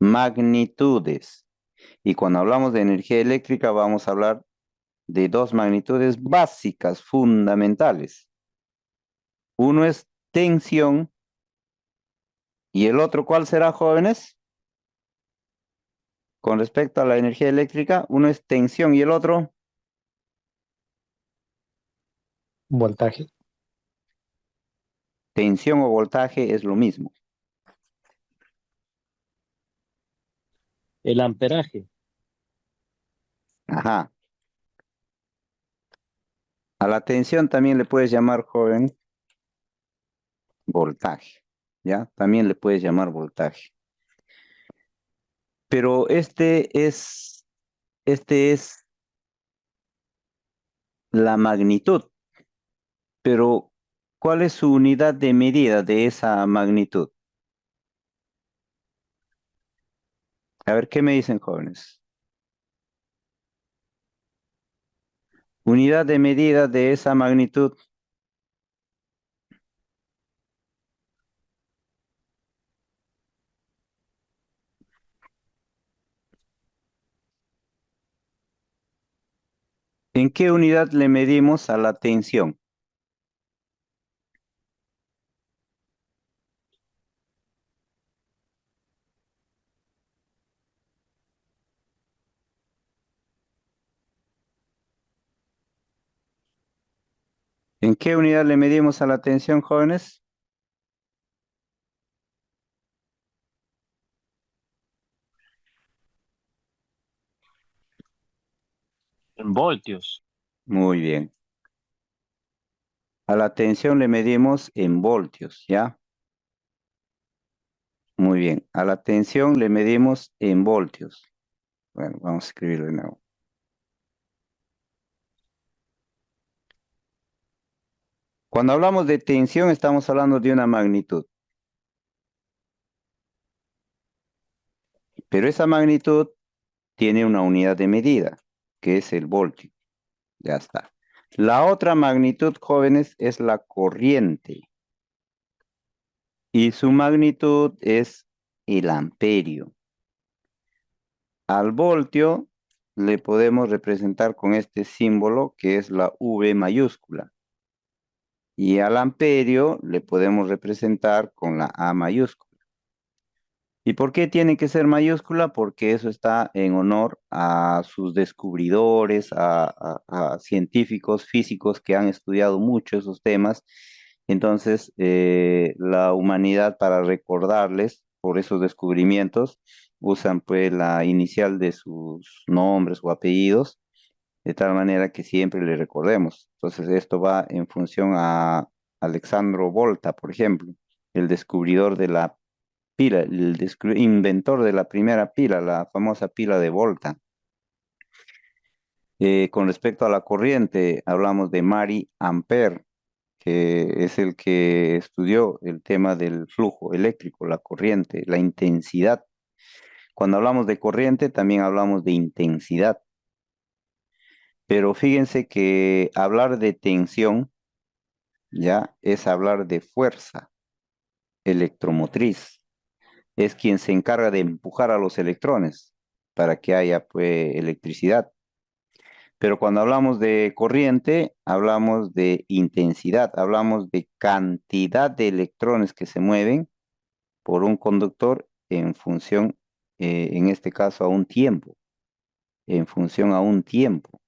magnitudes. Y cuando hablamos de energía eléctrica vamos a hablar de dos magnitudes básicas, fundamentales. Uno es tensión y el otro, ¿cuál será, jóvenes? Con respecto a la energía eléctrica, uno es tensión y el otro, Voltaje. tensión o voltaje es lo mismo. El amperaje. Ajá. A la tensión también le puedes llamar, joven, voltaje. ¿Ya? También le puedes llamar voltaje. Pero este es la magnitud. Pero, ¿cuál es su unidad de medida de esa magnitud? A ver, ¿qué me dicen, jóvenes? Unidad de medida de esa magnitud. ¿En qué unidad le medimos a la tensión? ¿En qué unidad le medimos a la tensión, jóvenes? En voltios. Muy bien. A la tensión le medimos en voltios, ¿ya? Muy bien. A la tensión le medimos en voltios. Bueno, vamos a escribirlo de nuevo. Cuando hablamos de tensión, estamos hablando de una magnitud. Pero esa magnitud tiene una unidad de medida, que es el voltio. Ya está. La otra magnitud, jóvenes, es la corriente. Y su magnitud es el amperio. Al voltio le podemos representar con este símbolo que es la V mayúscula. Y al amperio le podemos representar con la A mayúscula. ¿Y por qué tiene que ser mayúscula? Porque eso está en honor a sus descubridores, a científicos físicos que han estudiado mucho esos temas. Entonces, la humanidad, para recordarles por esos descubrimientos, usan pues la inicial de sus nombres o apellidos, de tal manera que siempre le recordemos. Entonces, esto va en función a Alexandro Volta, por ejemplo, el descubridor de la pila, el inventor de la primera pila, la famosa pila de Volta. Con respecto a la corriente, hablamos de Marie Ampère, que es el que estudió el tema del flujo eléctrico, la corriente, la intensidad. Cuando hablamos de corriente, también hablamos de intensidad. Pero fíjense que hablar de tensión ya es hablar de fuerza electromotriz. Es quien se encarga de empujar a los electrones para que haya pues electricidad. Pero cuando hablamos de corriente, hablamos de intensidad, hablamos de cantidad de electrones que se mueven por un conductor en función, en este caso, a un tiempo, en función a un tiempo.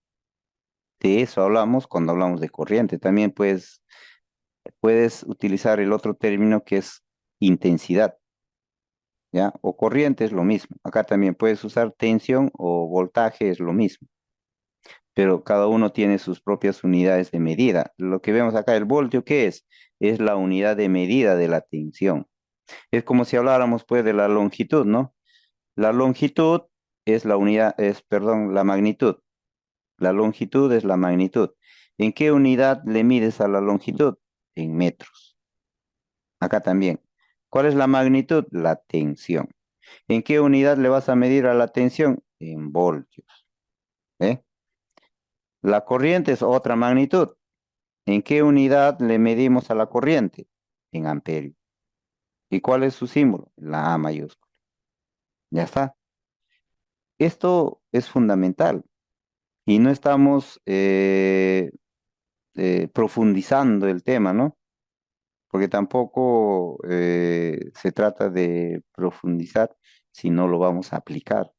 De eso hablamos cuando hablamos de corriente. También puedes utilizar el otro término que es intensidad, ¿ya? O corriente es lo mismo. Acá también puedes usar tensión o voltaje, es lo mismo. Pero cada uno tiene sus propias unidades de medida. Lo que vemos acá, el voltio, ¿qué es? Es la unidad de medida de la tensión. Es como si habláramos pues de la longitud, ¿no? La longitud es la unidad, perdón, la magnitud. La longitud es la magnitud. ¿En qué unidad le mides a la longitud? En metros. Acá también. ¿Cuál es la magnitud? La tensión. ¿En qué unidad le vas a medir a la tensión? En voltios. ¿Eh? La corriente es otra magnitud. ¿En qué unidad le medimos a la corriente? En amperio. ¿Y cuál es su símbolo? La A mayúscula. Ya está. Esto es fundamental y no estamos profundizando el tema, ¿no? Porque tampoco se trata de profundizar si no lo vamos a aplicar.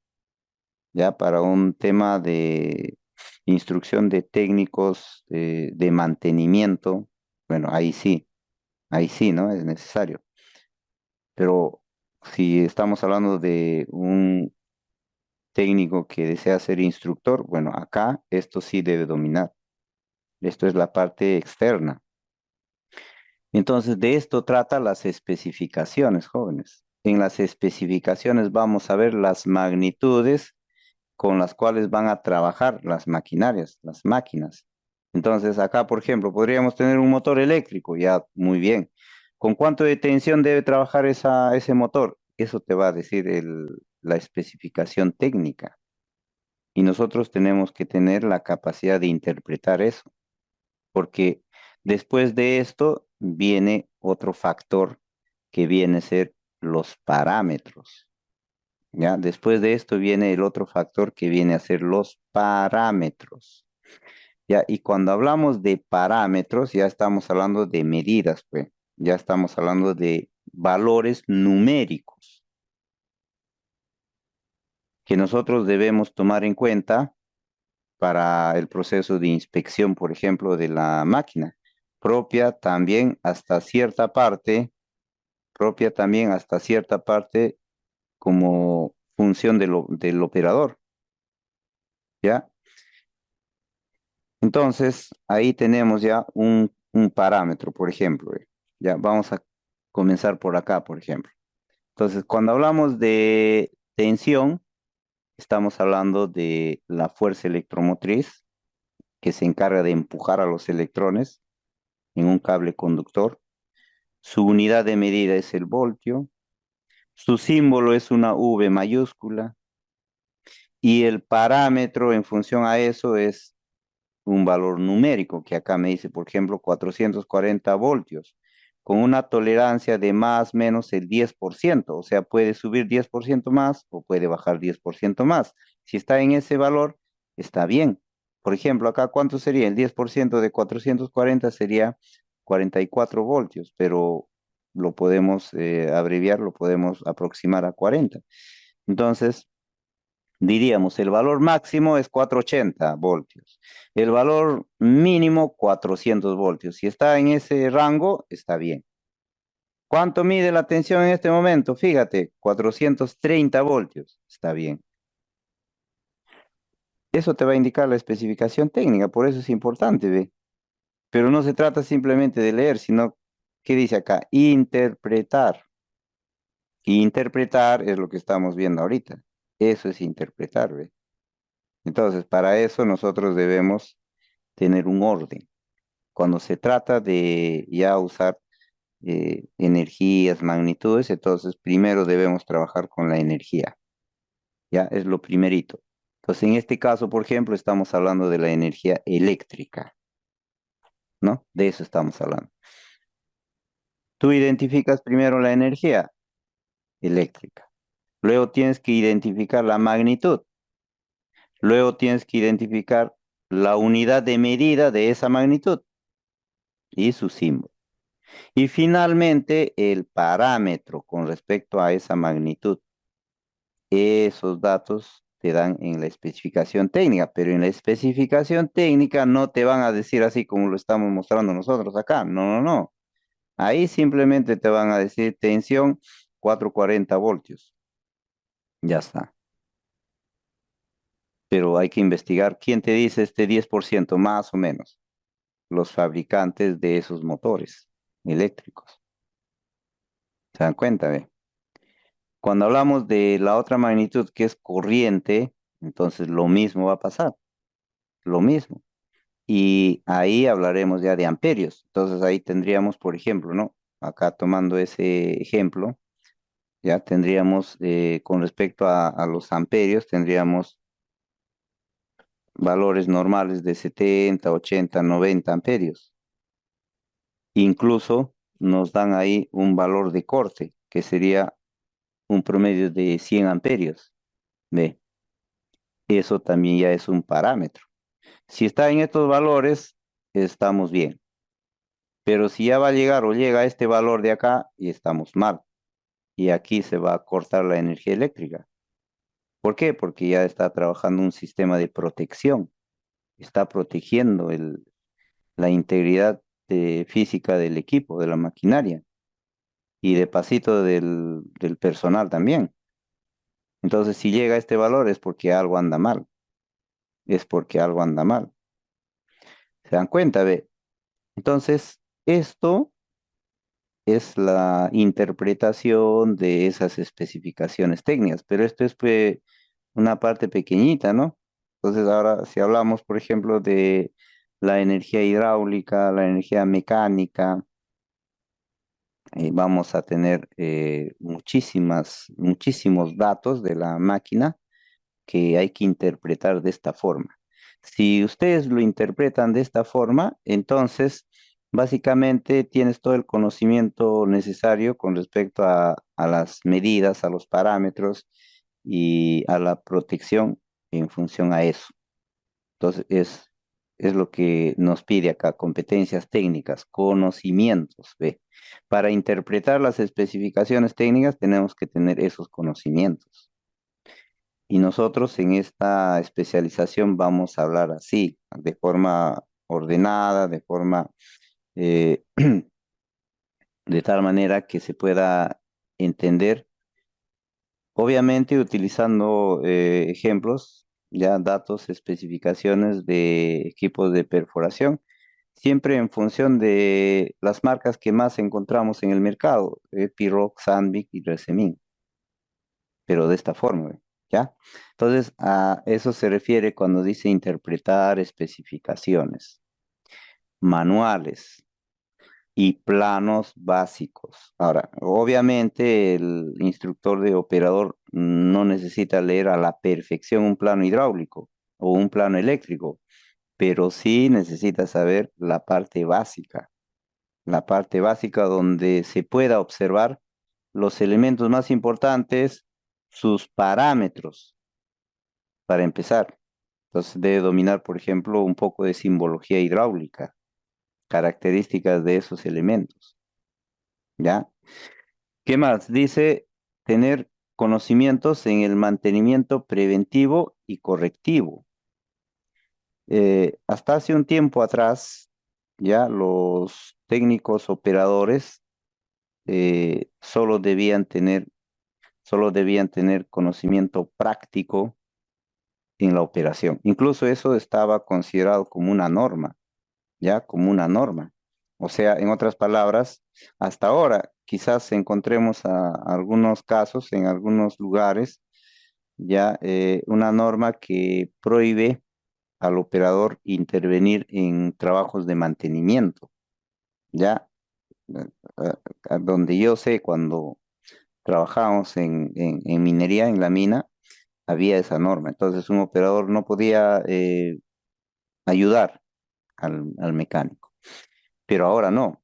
Ya para un tema de instrucción de técnicos de mantenimiento, bueno, ahí sí, ¿no? Es necesario. Pero si estamos hablando de un técnico que desea ser instructor, bueno, acá esto sí debe dominar. Esto es la parte externa. Entonces, de esto trata las especificaciones, jóvenes. En las especificaciones vamos a ver las magnitudes con las cuales van a trabajar las maquinarias, las máquinas. Entonces, acá, por ejemplo, podríamos tener un motor eléctrico, ya muy bien. ¿Con cuánto de tensión debe trabajar ese motor? Eso te va a decir la especificación técnica. Y nosotros tenemos que tener la capacidad de interpretar eso, porque después de esto viene otro factor que viene a ser los parámetros. ¿Ya? Después de esto viene el otro factor que viene a ser los parámetros. ¿Ya? Y cuando hablamos de parámetros, ya estamos hablando de medidas, pues. Ya estamos hablando de valores numéricos que nosotros debemos tomar en cuenta para el proceso de inspección, por ejemplo, de la máquina, propia también hasta cierta parte, propia también hasta cierta parte como función del operador, ¿ya? Entonces, ahí tenemos ya un parámetro, por ejemplo, ya vamos a comenzar por acá, por ejemplo. Entonces, cuando hablamos de tensión, estamos hablando de la fuerza electromotriz que se encarga de empujar a los electrones en un cable conductor. Su unidad de medida es el voltio. Su símbolo es una V mayúscula. Y el parámetro en función a eso es un valor numérico, que acá me dice, por ejemplo, 440 voltios, con una tolerancia de más o menos el 10%. O sea, puede subir 10% más o puede bajar 10% más. Si está en ese valor, está bien. Por ejemplo, acá, ¿cuánto sería? El 10% de 440 sería 44 voltios, pero lo podemos abreviar, lo podemos aproximar a 40. Entonces, diríamos, el valor máximo es 480 voltios. El valor mínimo 400 voltios. Si está en ese rango, está bien. ¿Cuánto mide la tensión en este momento? Fíjate, 430 voltios. Está bien. Eso te va a indicar la especificación técnica, por eso es importante, ¿ve? Pero no se trata simplemente de leer, sino, ¿qué dice acá? Interpretar. Y interpretar es lo que estamos viendo ahorita. Eso es interpretar, ¿ve? Entonces, para eso nosotros debemos tener un orden. Cuando se trata de ya usar energías, magnitudes, entonces primero debemos trabajar con la energía. Ya es lo primerito. Entonces, en este caso, por ejemplo, estamos hablando de la energía eléctrica, ¿no? De eso estamos hablando. Tú identificas primero la energía eléctrica. Luego tienes que identificar la magnitud. Luego tienes que identificar la unidad de medida de esa magnitud y su símbolo. Y finalmente, el parámetro con respecto a esa magnitud. Esos datos te dan en la especificación técnica, pero en la especificación técnica no te van a decir así como lo estamos mostrando nosotros acá. No, no, no. Ahí simplemente te van a decir tensión 440 voltios. Ya está. Pero hay que investigar quién te dice este 10% más o menos. Los fabricantes de esos motores eléctricos. ¿Se dan cuenta, ve? Cuando hablamos de la otra magnitud que es corriente, entonces lo mismo va a pasar, lo mismo. Y ahí hablaremos ya de amperios. Entonces ahí tendríamos, por ejemplo, ¿no? Acá tomando ese ejemplo, ya tendríamos, con respecto a los amperios, tendríamos valores normales de 70, 80, 90 amperios. Incluso nos dan ahí un valor de corte, que sería un promedio de 100 amperios. ¿Ve? Eso también ya es un parámetro. Si está en estos valores, estamos bien. Pero si ya va a llegar o llega a este valor de acá, y estamos mal. Y aquí se va a cortar la energía eléctrica. ¿Por qué? Porque ya está trabajando un sistema de protección. Está protegiendo la integridad física del equipo, de la maquinaria y de pasito del personal también. Entonces, si llega a este valor es porque algo anda mal. Es porque algo anda mal. ¿Se dan cuenta? Ve? Entonces, esto es la interpretación de esas especificaciones técnicas, pero esto es pues, una parte pequeñita, ¿no? Entonces ahora si hablamos, por ejemplo, de la energía hidráulica, la energía mecánica, vamos a tener muchísimos datos de la máquina que hay que interpretar de esta forma. Si ustedes lo interpretan de esta forma, entonces básicamente tienes todo el conocimiento necesario con respecto a las medidas, a los parámetros y a la protección en función a eso. Entonces es lo que nos pide acá, competencias técnicas, conocimientos, ¿ve? Para interpretar las especificaciones técnicas tenemos que tener esos conocimientos. Y nosotros en esta especialización vamos a hablar así, de forma ordenada, de forma, eh, de tal manera que se pueda entender, obviamente utilizando ejemplos, ya datos, especificaciones de equipos de perforación, siempre en función de las marcas que más encontramos en el mercado, Epiroc, Sandvik y Resemin, pero de esta forma, ¿ve? ¿Ya? Entonces, a eso se refiere cuando dice interpretar especificaciones, manuales y planos básicos. Ahora, obviamente el instructor de operador no necesita leer a la perfección un plano hidráulico o un plano eléctrico, pero sí necesita saber la parte básica donde se pueda observar los elementos más importantes, sus parámetros para empezar. Entonces debe dominar, por ejemplo, un poco de simbología hidráulica, características de esos elementos, ¿ya? ¿Qué más? Dice tener conocimientos en el mantenimiento preventivo y correctivo. Hasta hace un tiempo atrás, ya los técnicos operadores solo debían tener conocimiento práctico en la operación. Incluso eso estaba considerado como una norma, ya como una norma. O sea, en otras palabras, hasta ahora quizás encontremos algunos casos en algunos lugares, ya una norma que prohíbe al operador intervenir en trabajos de mantenimiento, ya eh, donde yo sé cuando trabajábamos en minería, en la mina, había esa norma. Entonces un operador no podía ayudar al mecánico. Pero ahora no.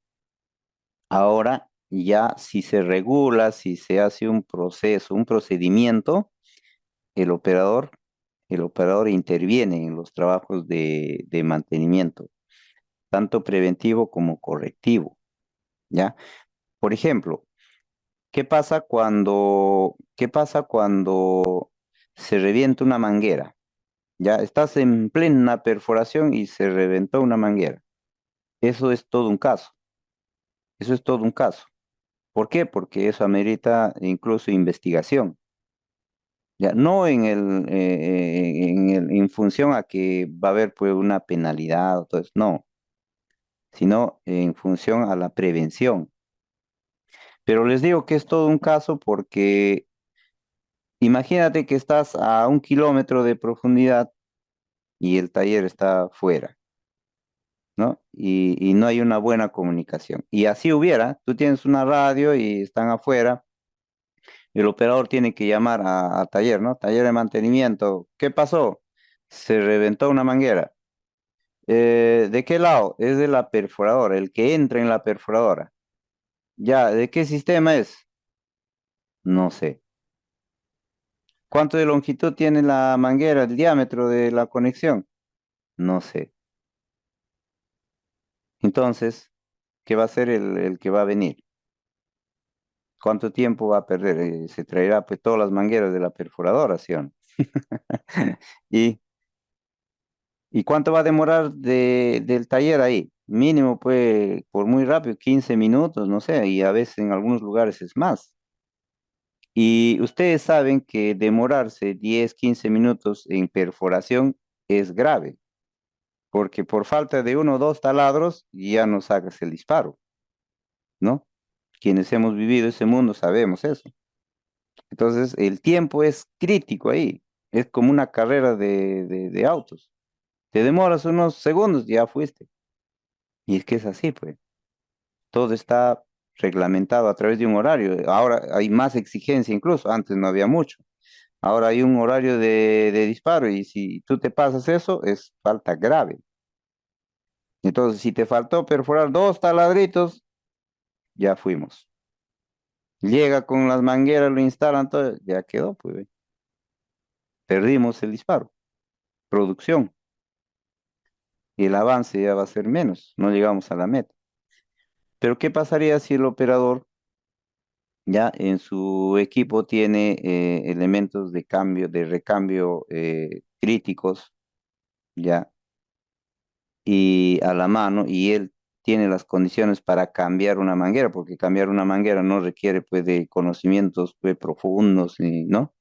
Ahora ya si se regula, si se hace un proceso, un procedimiento, el operador, el operador interviene en los trabajos de mantenimiento, tanto preventivo como correctivo, ¿ya? Por ejemplo, qué pasa cuando se revienta una manguera? Ya estás en plena perforación y se reventó una manguera. Eso es todo un caso. Eso es todo un caso. ¿Por qué? Porque eso amerita incluso investigación. Ya, no en función a que va a haber pues una penalidad o todo eso, no, sino en función a la prevención. Pero les digo que es todo un caso porque imagínate que estás a 1 kilómetro de profundidad y el taller está fuera, ¿no? Y no hay una buena comunicación. Y así hubiera, tú tienes una radio y están afuera. El operador tiene que llamar a taller, ¿no? Taller de mantenimiento. ¿Qué pasó? Se reventó una manguera. ¿De qué lado? Es de la perforadora, el que entra en la perforadora. Ya, ¿de qué sistema es? No sé. ¿Cuánto de longitud tiene la manguera, el diámetro de la conexión? No sé. Entonces, ¿qué va a ser el que va a venir? ¿Cuánto tiempo va a perder? Se traerá pues todas las mangueras de la perforadora, ¿sí o no? ¿Y, y cuánto va a demorar del taller ahí? Mínimo, pues, por muy rápido, 15 minutos, no sé, y a veces en algunos lugares es más. Y ustedes saben que demorarse 10, 15 minutos en perforación es grave, porque por falta de uno o dos taladros ya no sacas el disparo, ¿no? Quienes hemos vivido ese mundo sabemos eso. Entonces, el tiempo es crítico ahí. Es como una carrera de autos. Te demoras unos segundos, ya fuiste. Y es que es así, pues. Todo está reglamentado a través de un horario. Ahora hay más exigencia incluso. Antes no había mucho. Ahora hay un horario de disparo y si tú te pasas eso, es falta grave. Entonces, si te faltó perforar dos taladritos, ya fuimos. Llega con las mangueras, lo instalan todo, ya quedó, pues. Perdimos el disparo. Producción. Y el avance ya va a ser menos. No llegamos a la meta. Pero ¿qué pasaría si el operador ya en su equipo tiene elementos de cambio, de recambio críticos, ya, y a la mano, y él tiene las condiciones para cambiar una manguera, porque cambiar una manguera no requiere pues de conocimientos pues profundos, ¿no?